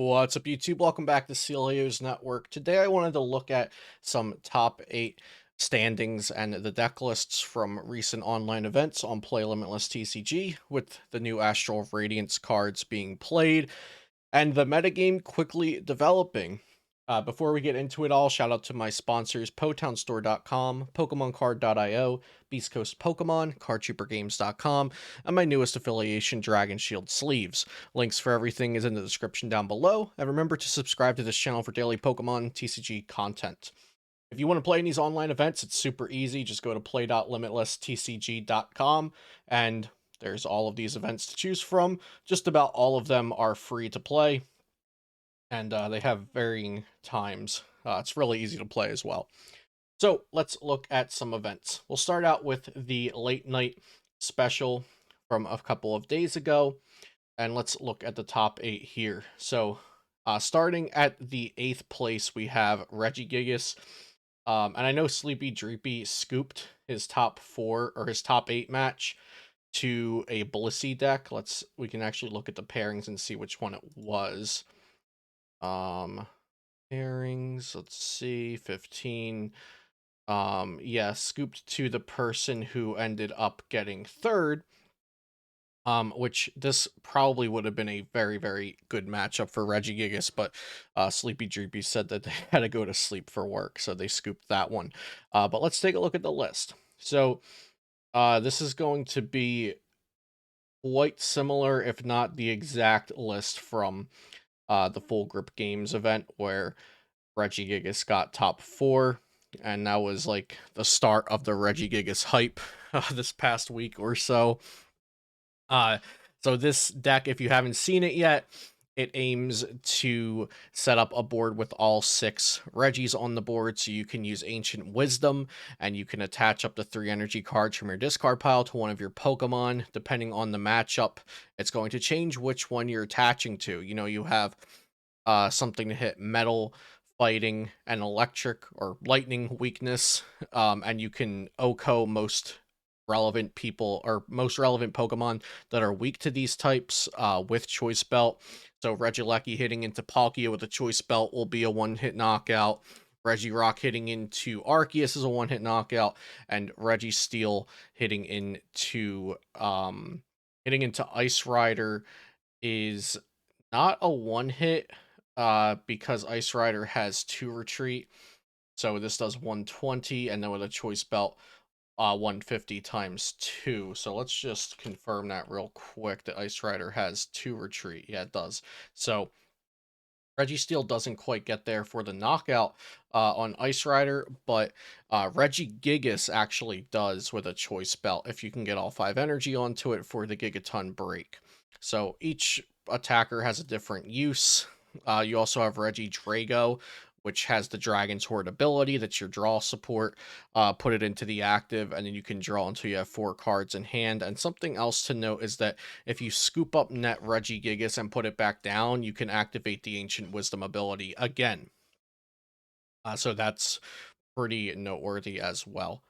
What's up, YouTube? Welcome back to Celios Network. Today I wanted to look at some top 8 standings and the deck lists from recent online events on Play Limitless TCG, with the new Astral Radiance cards being played and the metagame quickly developing. Before we get into it all, shout out to my sponsors, PotownStore.com, PokemonCard.io, Beast Coast Pokemon, CardCheaperGames.com, and my newest affiliation, Dragon Shield Sleeves. Links for everything is in the description down below, and remember to subscribe to this channel for daily Pokemon TCG content. If you want to play in these online events, it's super easy. Just go to play.limitlesstcg.com, and there's all of these events to choose from. Just about all of them are free to play, and they have varying times. It's really easy to play as well. So let's look at some events. We'll start out with the late night special from a couple of days ago, and let's look at the top 8 here. So starting at the 8th place, we have Regigigas. And I know Sleepy Dreepy scooped his top 4 or his top 8 match to a Blissey deck. We can actually look at the pairings and see which one it was. Pairings, let's see, 15. Yeah, scooped to the person who ended up getting third. Which this probably would have been a very, very good matchup for Regigigas, but Sleepy Dreepy said that they had to go to sleep for work, so they scooped that one. But let's take a look at the list. So this is going to be quite similar, if not the exact list from the Full Grip Games event, where Regigigas got top 4, and that was like the start of the Regigigas hype this past week or so. So this deck, if you haven't seen it yet, it aims to set up a board with all 6 Regis on the board, so you can use Ancient Wisdom, and you can attach up to 3 energy cards from your discard pile to one of your Pokemon. Depending on the matchup, it's going to change which one you're attaching to. You know, you have something to hit metal, fighting, and electric or lightning weakness, and you can OHKO most relevant Pokemon that are weak to these types with Choice Belt. So Regieleki hitting into Palkia with a Choice Belt will be a one-hit knockout. Regirock hitting into Arceus is a one-hit knockout, and Registeel hitting into Ice Rider is not a one-hit because Ice Rider has 2 retreat. So this does 120, and then with a Choice Belt, 150 times 2. So let's just confirm that real quick, that Ice Rider has 2 retreat. Yeah, it does. So Registeel doesn't quite get there for the knockout on Ice Rider, but Regigigas actually does with a Choice Belt if you can get all 5 energy onto it for the Gigaton break. So each attacker has a different use. You also have Regidrago, which has the Dragon's Horde ability. That's your draw support. Put it into the active, and then you can draw until you have 4 cards in hand. And something else to note is that if you scoop up net Regigigas and put it back down, you can activate the Ancient Wisdom ability again. So that's pretty noteworthy as well.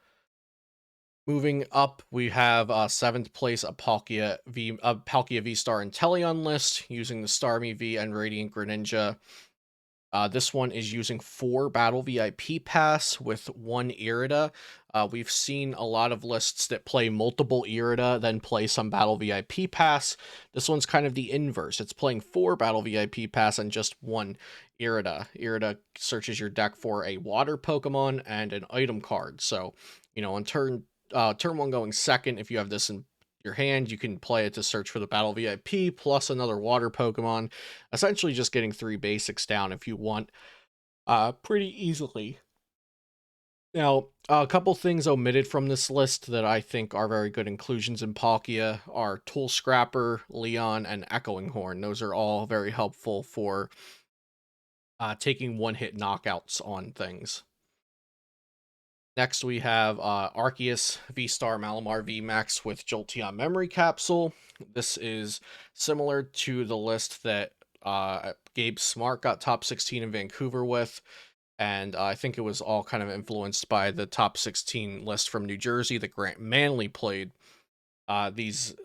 Moving up, we have 7th place a Palkia V-Star Inteleon list using the Starmie V and Radiant Greninja. This one is using 4 Battle VIP Pass with 1 Irida. We've seen a lot of lists that play multiple Irida, then play some Battle VIP Pass. This one's kind of the inverse. It's playing 4 Battle VIP Pass and just 1 Irida. Irida searches your deck for a Water Pokemon and an item card. So, you know, on turn 1 going second, if you have this in your hand, you can play it to search for the Battle VIP plus another water Pokemon, essentially just getting 3 basics down if you want, pretty easily. Now, a couple things omitted from this list that I think are very good inclusions in Palkia are Tool Scrapper, Leon, and Echoing Horn. Those are all very helpful for taking one-hit knockouts on things. Next, we have Arceus V-Star Malamar VMAX with Jolteon Memory Capsule. This is similar to the list that Gabe Smart got top 16 in Vancouver with, and I think it was all kind of influenced by the top 16 list from New Jersey that Grant Manley played. These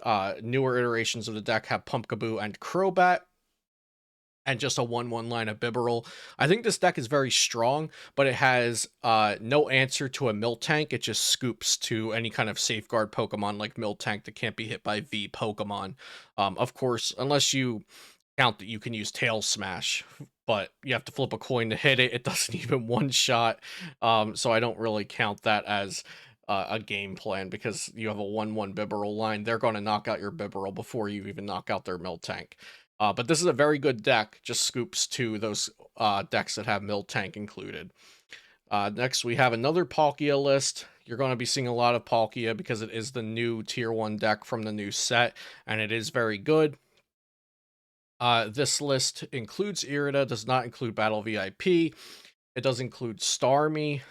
newer iterations of the deck have Pumpkaboo and Crobat. and just a 1/1 line of Bibarel. I think this deck is very strong, but it has no answer to a Miltank. It just scoops to any kind of safeguard Pokemon like Miltank that can't be hit by V Pokemon. Of course, unless you count that you can use Tail Smash, but you have to flip a coin to hit it. It doesn't even one shot. So I don't really count that as a game plan because you have a 1/1 Bibarel line. They're going to knock out your Bibarel before you even knock out their Miltank. But this is a very good deck, just scoops to those decks that have Miltank included. Next, we have another Palkia list. You're going to be seeing a lot of Palkia because it is the new Tier 1 deck from the new set, and it is very good. This list includes Irida, does not include Battle VIP. It does include Starmie.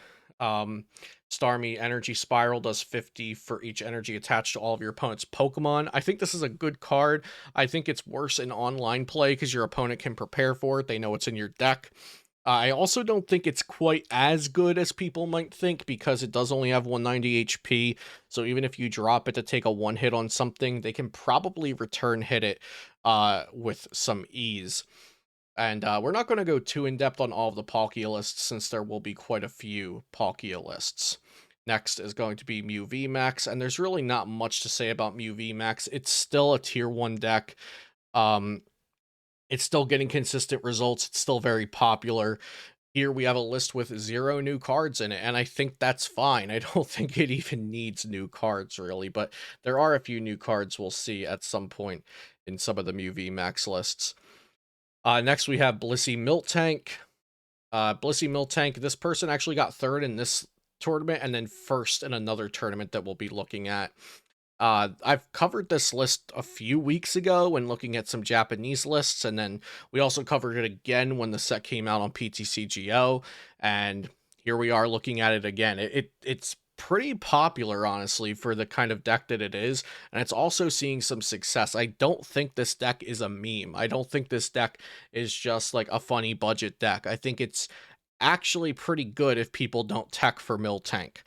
Starmie Energy Spiral does 50 for each energy attached to all of your opponent's Pokemon. I think this is a good card. I think it's worse in online play because your opponent can prepare for it. They know it's in your deck. I also don't think it's quite as good as people might think because it does only have 190 HP. So even if you drop it to take a one hit on something, they can probably return hit it with some ease. And we're not going to go too in-depth on all of the Palkia lists since there will be quite a few Palkia lists. Next is going to be Mew VMAX, and there's really not much to say about Mew VMAX. It's still a Tier 1 deck. It's still getting consistent results. It's still very popular. Here we have a list with 0 new cards in it, and I think that's fine. I don't think it even needs new cards, really, but there are a few new cards we'll see at some point in some of the Mew VMAX lists. Next, we have Blissey Miltank. Blissey Miltank, this person actually got 3rd in this tournament and then 1st in another tournament that we'll be looking at. I've covered this list a few weeks ago when looking at some Japanese lists, and then we also covered it again when the set came out on PTCGO, and here we are looking at it again. It's pretty popular, honestly, for the kind of deck that it is, and it's also seeing some success. I don't think this deck is a meme. I don't think this deck is just like a funny budget deck. I think it's actually pretty good if people don't tech for Miltank.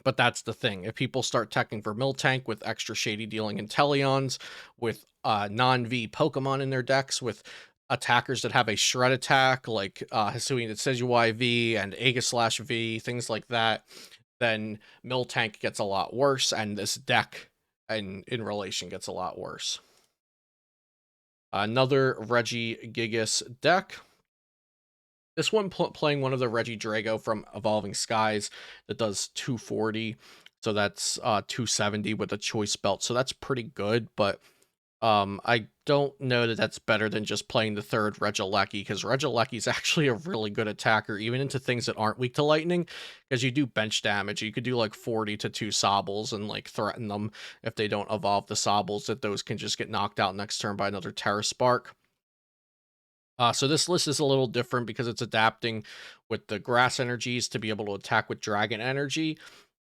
But that's the thing. If people start teching for Miltank with extra shady dealing Inteleons, with non-V Pokemon in their decks, with attackers that have a shred attack, like Hisui Tetsuji V and Aegislash V, things like that, then Miltank gets a lot worse, and this deck in relation gets a lot worse. Another Regigigas deck. This one playing one of the Regidrago from Evolving Skies that does 240. So that's 270 with a choice belt. So that's pretty good, but I don't know that that's better than just playing the 3rd Regieleki, because Regieleki is actually a really good attacker, even into things that aren't weak to lightning, because you do bench damage. You could do like 40 to 2 Sobbles and like threaten them if they don't evolve the Sobbles, that those can just get knocked out next turn by another Terra Spark. So this list is a little different because it's adapting with the grass energies to be able to attack with dragon energy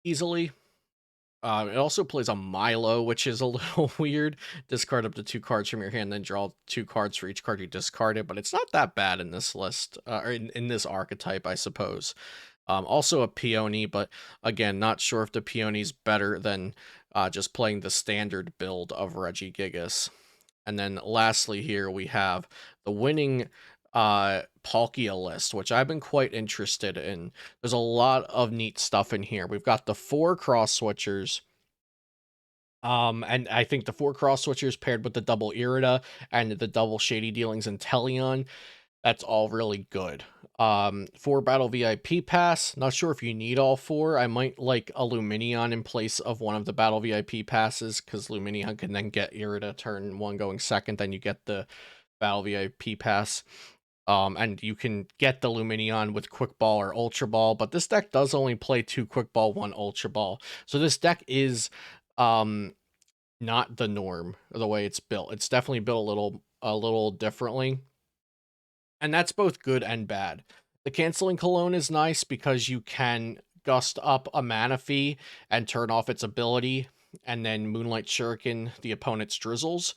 easily. It also plays a Milo, which is a little weird. Discard up to 2 cards from your hand, then draw 2 cards for each card you discarded, but it's not that bad in this list, or in this archetype, I suppose. Also a Peony, but again, not sure if the Peony's better than just playing the standard build of Regigigas. And then lastly here we have the winning Palkia list, which I've been quite interested in. There's a lot of neat stuff in here. We've got the 4 cross switchers. And I think the 4 cross switchers paired with the double Irida and the double shady dealings in Teleon, that's all really good. 4 battle VIP pass. Not sure if you need all 4. I might like a Luminion in place of one of the battle VIP passes, because Luminion can then get Irida turn 1 going 2nd, then you get the battle VIP pass. And you can get the Luminion with Quick Ball or Ultra Ball, but this deck does only play 2 Quick Ball, 1 Ultra Ball. So this deck is not the norm, the way it's built. It's definitely built a little differently. And that's both good and bad. The Canceling Cologne is nice because you can gust up a mana fee and turn off its ability, and then Moonlight Shuriken the opponent's drizzles.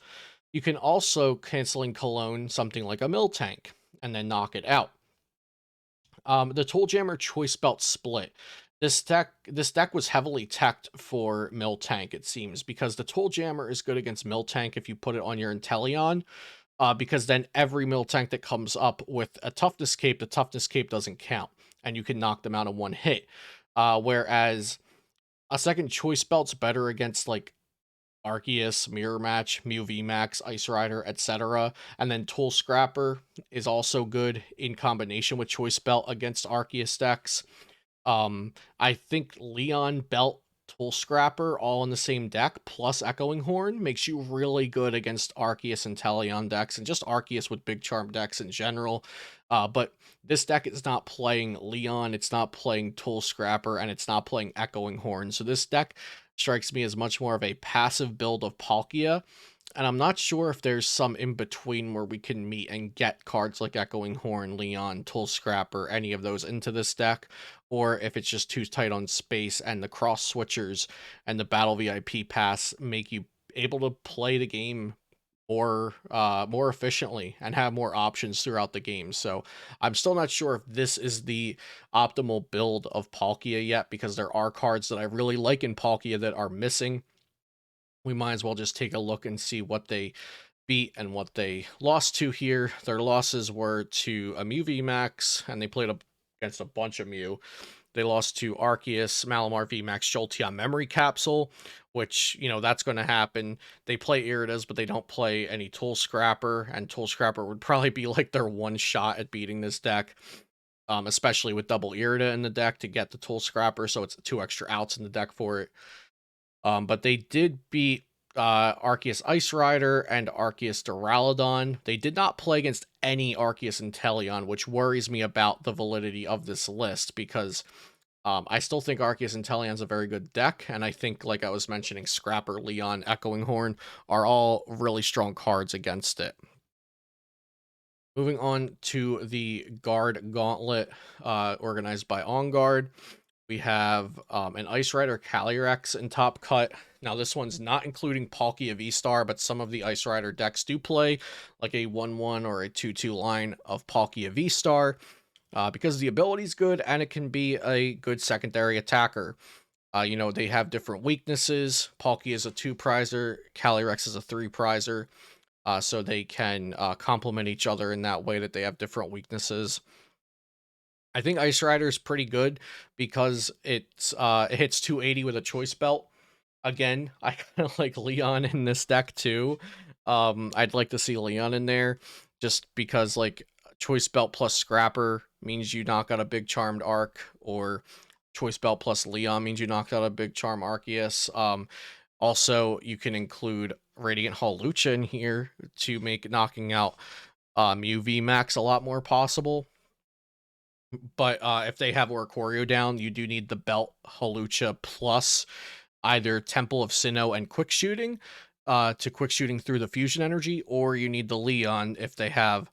You can also Canceling Cologne something like a Miltank and then knock it out. The Tool Jammer Choice Belt split. This deck was heavily teched for Miltank, it seems, because the Tool Jammer is good against Miltank if you put it on your Inteleon. because then every Miltank that comes up with a toughness cape, the toughness cape doesn't count, and you can knock them out in one hit. Whereas a second choice belt's better against like Arceus, Mirror Match, Mew VMAX, Ice Rider, etc. And then Tool Scrapper is also good in combination with Choice Belt against Arceus decks. I think Leon, Belt, Tool Scrapper all in the same deck plus Echoing Horn makes you really good against Arceus and Teleon decks and just Arceus with Big Charm decks in general. But this deck is not playing Leon, it's not playing Tool Scrapper, and it's not playing Echoing Horn. So this deck strikes me as much more of a passive build of Palkia, and I'm not sure if there's some in between where we can meet and get cards like Echoing Horn, Leon, Tool Scrapper, any of those into this deck, or if it's just too tight on space and the cross switchers and the Battle VIP pass make you able to play the game more efficiently and have more options throughout the game. So I'm still not sure if this is the optimal build of Palkia yet, because there are cards that I really like in Palkia that are missing. We might as well just take a look and see what they beat and what they lost to here. Their losses were to a Mew VMAX, and they played against a bunch of Mew. They lost to Arceus, Malamar VMAX, Jolteon Memory Capsule, which, you know, that's going to happen. They play Iridas, but they don't play any Tool Scrapper, and Tool Scrapper would probably be like their one shot at beating this deck, especially with double Irida in the deck to get the Tool Scrapper, so it's 2 extra outs in the deck for it. But they did beat Arceus Ice Rider and Arceus Duraludon. They did not play against any Arceus Inteleon, which worries me about the validity of this list, because I still think Arceus Inteleon's a very good deck, and I think, like I was mentioning, Scrapper, Leon, Echoing Horn are all really strong cards against it. Moving on to the Guard Gauntlet organized by On Guard. We have an Ice Rider Calyrex in top cut. Now, this one's not including Palkia V-Star, but some of the Ice Rider decks do play like a 1-1 or a 2-2 line of Palkia V-Star, because the ability's good and it can be a good secondary attacker. You know, they have different weaknesses. Palkia is a 2-prizer, Calyrex is a 3-prizer, so they can complement each other in that way that they have different weaknesses. I think Ice Rider is pretty good because it hits 280 with a choice belt. Again, I kind of like Leon in this deck too. I'd like to see Leon in there just because like choice belt plus Scrapper means you knock out a big charmed Arc, or choice belt plus Leon means you knocked out a big charm Arceus. Also, you can include Radiant Hawlucha in here to make knocking out Mew VMAX a lot more possible. But if they have Oricorio down, you do need the belt Hawlucha plus either Temple of Sinnoh and quick shooting to quick shooting through the fusion energy, or you need the Leon if they have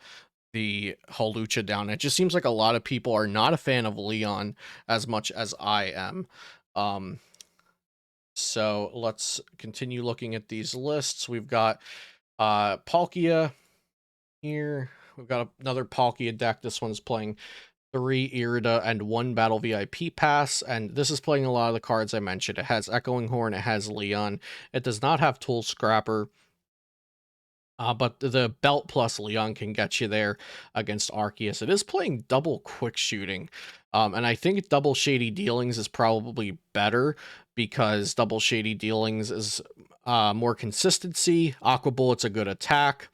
the Hawlucha down. It just seems like a lot of people are not a fan of Leon as much as I am. So let's continue looking at these lists. We've got Palkia here. We've got another Palkia deck. This one's playing 3 Irida and 1 Battle VIP pass, and this is playing a lot of the cards I mentioned. It has Echoing Horn, it has Leon. It does not have Tool Scrapper, but the belt plus Leon can get you there against Arceus. It is playing double quick shooting, and I think double Shady Dealings is probably better because double Shady Dealings is more consistency. Aqua Bullet's a good attack,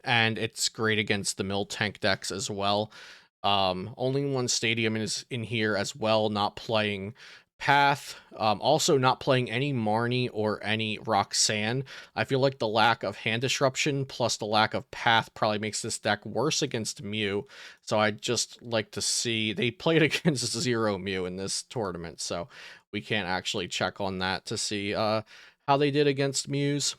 and it's great against the Miltank decks as well. Only one Stadium is in here as well, not playing Path. Also not playing any Marnie or any Roxanne. I feel like the lack of Hand Disruption plus the lack of Path probably makes this deck worse against Mew. So I'd just like to see... They played against 0 Mew in this tournament, so we can't actually check on that to see how they did against Mews.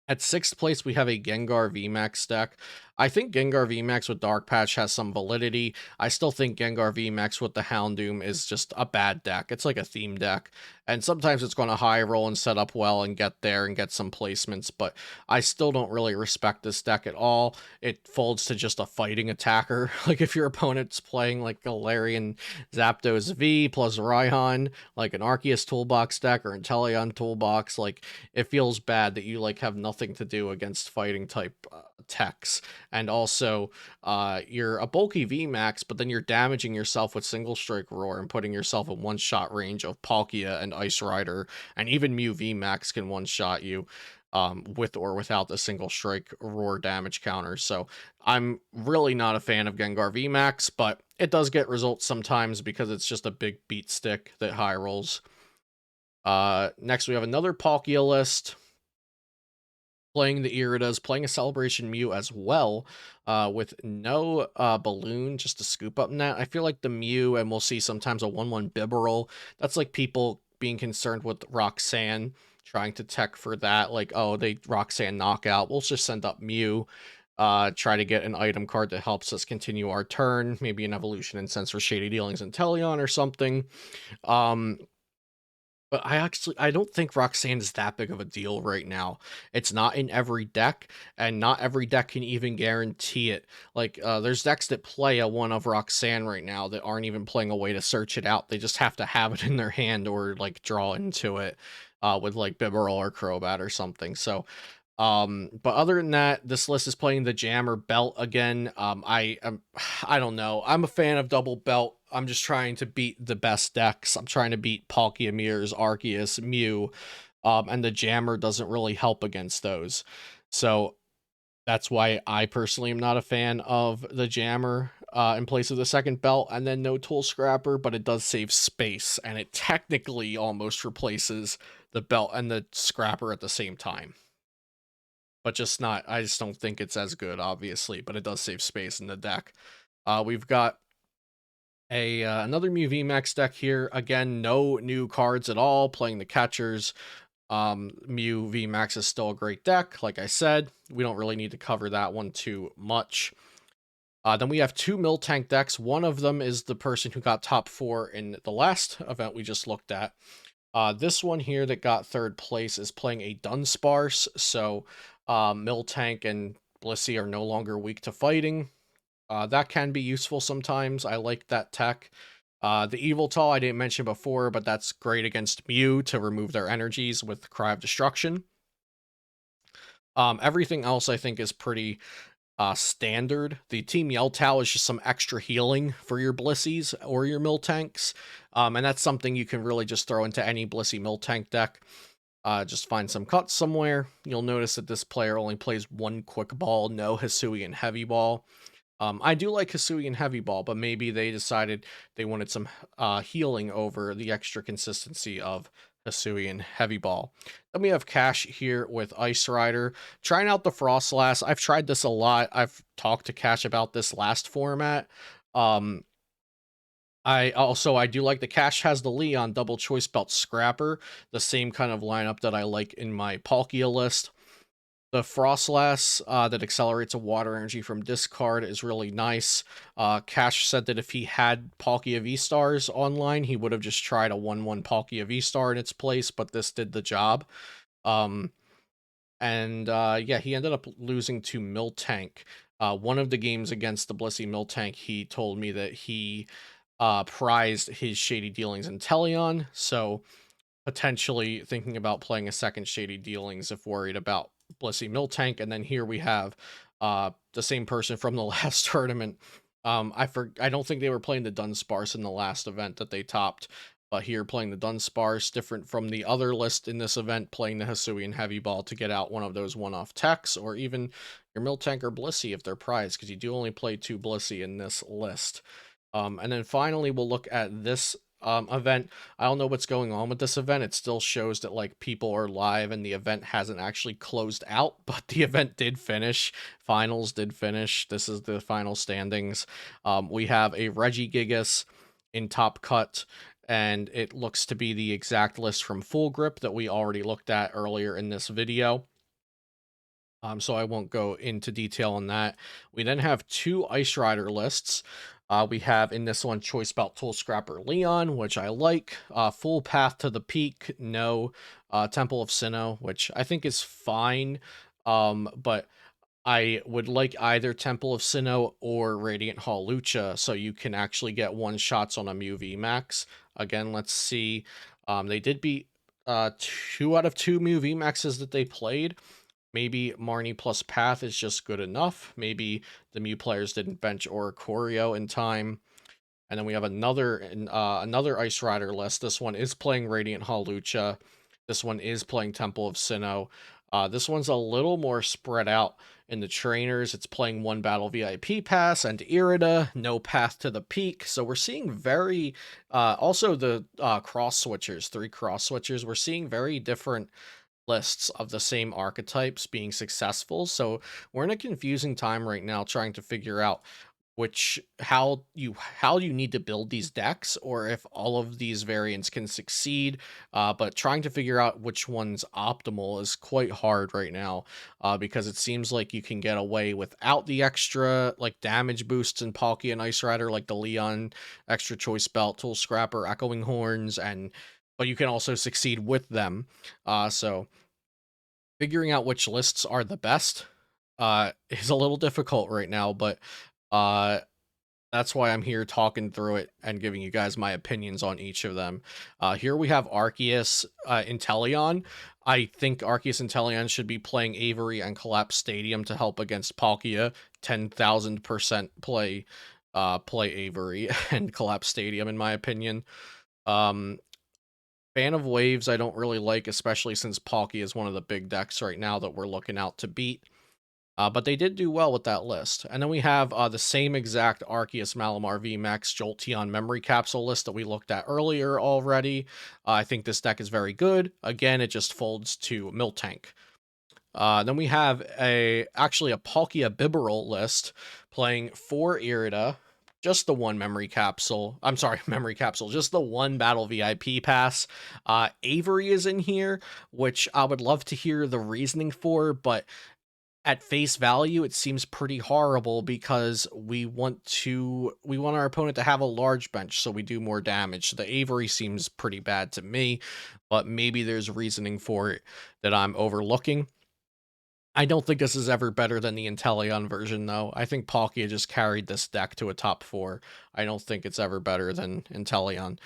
At 6th place, we have a Gengar VMAX deck. I think Gengar VMAX with Dark Patch has some validity. I still think Gengar VMAX with the Houndoom is just a bad deck. It's like a theme deck, and sometimes it's going to high roll and set up well and get there and get some placements, but I still don't really respect this deck at all. It folds to just a fighting attacker. Like if your opponent's playing like Galarian Zapdos V plus Raihan, like an Arceus toolbox deck or Inteleon toolbox, like it feels bad that you like have nothing to do against fighting type techs, and also you're a bulky VMAX, but then you're damaging yourself with Single Strike Roar and putting yourself in one-shot range of Palkia and Ice Rider, and even Mew VMAX can one-shot you with or without the Single Strike Roar damage counter. So I'm really not a fan of Gengar VMAX, but it does get results sometimes because it's just a big beat stick that high rolls. Next we have another Palkia list, playing the Iridas, playing a Celebration Mew as well, with no Balloon, just to scoop up net. I feel like the Mew, and we'll see sometimes a 1/1 Bibarel, that's like people being concerned with Roxanne, trying to tech for that, like, oh, they Roxanne knockout, we'll just send up Mew, try to get an item card that helps us continue our turn, maybe an Evolution Incense for Shady Dealings and Teleon or something. Um, but I don't think Roxanne is that big of a deal right now. It's not in every deck, and not every deck can even guarantee it. Like, there's decks that play a one of Roxanne right now that aren't even playing a way to search it out. They just have to have it in their hand or like draw into it with like Bibarel or Crobat or something. So but other than that, this list is playing the Jammer belt again. I am I don't know. I'm a fan of double belt. I'm just trying to beat the best decks. I'm trying to beat Palkia, Mirrors, Arceus, Mew, and the Jammer doesn't really help against those. So that's why I personally am not a fan of the Jammer in place of the second belt, and then no Tool Scrapper, but it does save space, and it technically almost replaces the belt and the Scrapper at the same time, but just not. I just don't think it's as good, obviously, but it does save space in the deck. We've got a another Mew VMAX deck here. Again, no new cards at all. Playing the catchers. Mew VMAX is still a great deck. Like I said, we don't really need to cover that one too much. Then we have two Miltank decks. One of them is the person who got top 4 in the last event we just looked at. This one here that got third place is playing a Dunsparce, so Miltank and Blissey are no longer weak to fighting. That can be useful sometimes. I like that tech. The Eviltal I didn't mention before, but that's great against Mew to remove their energies with Cry of Destruction. Everything else I think is pretty standard. The Team Yeltao is just some extra healing for your Blissies or your Miltanks. And that's something you can really just throw into any Blissey Miltank deck. Just find some cuts somewhere. You'll notice that this player only plays one Quick Ball, no Hisuian Heavy Ball. I do like Hisuian Heavy Ball, but maybe they decided they wanted some healing over the extra consistency of Hisuian Heavy Ball. Then we have Cash here with Ice Rider. Trying out the Frostlass. I've tried this a lot. I've talked to Cash about this last format. I do like the Cash has the Leon double choice belt Scrapper, the same kind of lineup that I like in my Palkia list. The Frostlass that accelerates a water energy from discard is really nice. Cash said that if he had Palkia V-Stars online, he would have just tried a 1/1 Palkia V-Star in its place, but this did the job. Yeah, he ended up losing to Miltank. One of the games against the Blissey Miltank, he told me that he prized his Shady Dealings in Teleon, so potentially thinking about playing a second Shady Dealings if worried about Blissey Miltank. And then here we have the same person from the last tournament. I don't think they were playing the Dunsparce in the last event that they topped, but here playing the Dunsparce, different from the other list in this event, playing the Hisuian Heavy Ball to get out one of those one-off techs, or even your Miltank or Blissey if they're prized, because you do only play 2 Blissey in this list. And then finally, we'll look at this event. I don't know what's going on with this event. It still shows that like people are live and the event hasn't actually closed out, but the event did finish. Finals did finish. This is the final standings. We have a Regigigas in top cut, and it looks to be the exact list from Full Grip that we already looked at earlier in this video. So I won't go into detail on that. We then have two Ice Rider lists. We have in this one Choice Belt Tool Scrapper Leon, which I like. Full Path to the Peak, no. Temple of Sinnoh, which I think is fine. But I would like either Temple of Sinnoh or Radiant Hall Lucha, so you can actually get one shots on a Mew VMAX. Again, let's see. They did beat 2 out of 2 Mew VMAXs that they played. Maybe Marnie plus Path is just good enough. Maybe the Mew players didn't bench Oricorio in time. And then we have another Ice Rider list. This one is playing Radiant Hawlucha. This one is playing Temple of Sinnoh. This one's a little more spread out in the trainers. It's playing one Battle VIP pass and Irida, no path to the peak. So we're seeing very, also the cross switchers, 3 cross switchers. We're seeing very different lists of the same archetypes being successful. So we're in a confusing time right now trying to figure out how you need to build these decks, or if all of these variants can succeed, but trying to figure out which one's optimal is quite hard right now, because it seems like you can get away without the extra like damage boosts in Palkia and Ice Rider, like the Leon extra choice belt, Tool Scrapper, Echoing Horns, and but you can also succeed with them. So figuring out which lists are the best is a little difficult right now, but uh that's why I'm here talking through it and giving you guys my opinions on each of them. Here we have Arceus, Inteleon. I think Arceus Inteleon should be playing Avery and Collapse Stadium to help against Palkia. 10,000% play Avery and Collapse Stadium, in my opinion. Um, Fan of Waves I don't really like, especially since Palkia is one of the big decks right now that we're looking out to beat. But they did do well with that list. And then we have the same exact Arceus Malamar VMAX Jolteon Memory Capsule list that we looked at earlier already. I think this deck is very good. Again, it just folds to Miltank. Then we have actually a Palkia Bibarel list playing 4 Irida, just the one memory capsule. I'm sorry, memory capsule, just the one battle VIP pass. Avery is in here, which I would love to hear the reasoning for, but at face value, it seems pretty horrible because we want our opponent to have a large bench so we do more damage. The Avery seems pretty bad to me, but maybe there's reasoning for it that I'm overlooking. I don't think this is ever better than the Inteleon version, though. I think Palkia just carried this deck to a top 4. I don't think it's ever better than Inteleon.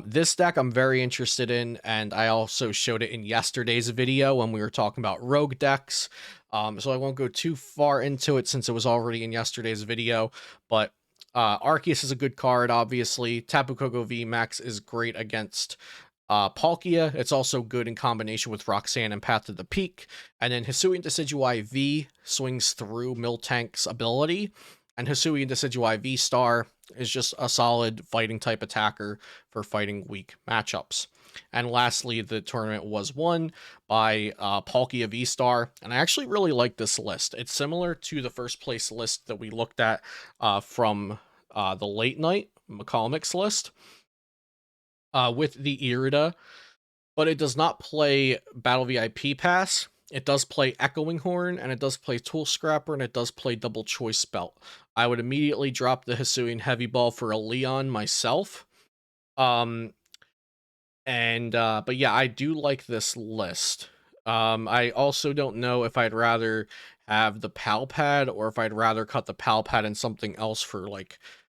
This deck I'm very interested in, and I also showed it in yesterday's video when we were talking about rogue decks. So I won't go too far into it since it was already in yesterday's video, but Arceus is a good card, obviously. Tapu Koko VMAX is great against Palkia. It's also good in combination with Roxanne and Path to the Peak. And then Hisuian Decidueye V swings through Miltank's ability. And Hisuian Decidueye V Star is just a solid fighting type attacker for fighting weak matchups. And lastly, the tournament was won by Palkia V Star. And I actually really like this list. It's similar to the first place list that we looked at from the late night McCormick's list. With the Irida, but it does not play Battle VIP Pass. It does play Echoing Horn, and it does play Tool Scrapper, and it does play Double Choice Belt. I would immediately drop the Hisuian Heavy Ball for a Leon myself. But yeah, I do like this list. I also don't know if I'd rather have the Pal Pad or if I'd rather cut the Pal Pad and something else for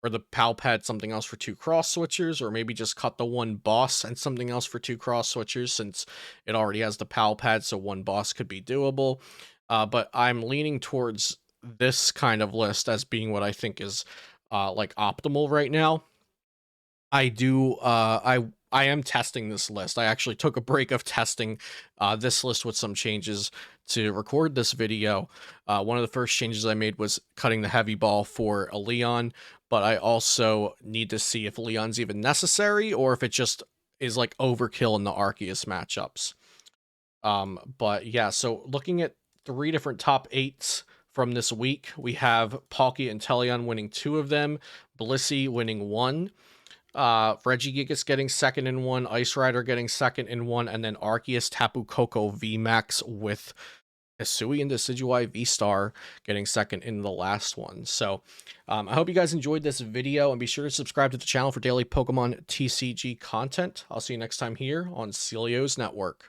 or the Pal Pad something else for 2 cross switchers, or maybe just cut the one boss and something else for 2 cross switchers since it already has the Pal Pad, so one boss could be doable. But I'm leaning towards this kind of list as being what I think is like optimal right now. I am testing this list. I actually took a break of testing this list with some changes to record this video. One of the first changes I made was cutting the heavy ball for a Leon, but I also need to see if Leon's even necessary or if it just is like overkill in the Arceus matchups. But yeah, so looking at 3 different top 8s from this week, we have Palkia and Inteleon winning 2 of them, Blissey winning 1, Regigigas getting second in 1, Ice Rider getting second in 1, and then Arceus Tapu Koko VMAX with Hisuian Decidueye V-Star getting second in the last one. So I hope you guys enjoyed this video, and be sure to subscribe to the channel for daily Pokemon TCG content. I'll see you next time here on Celio's Network.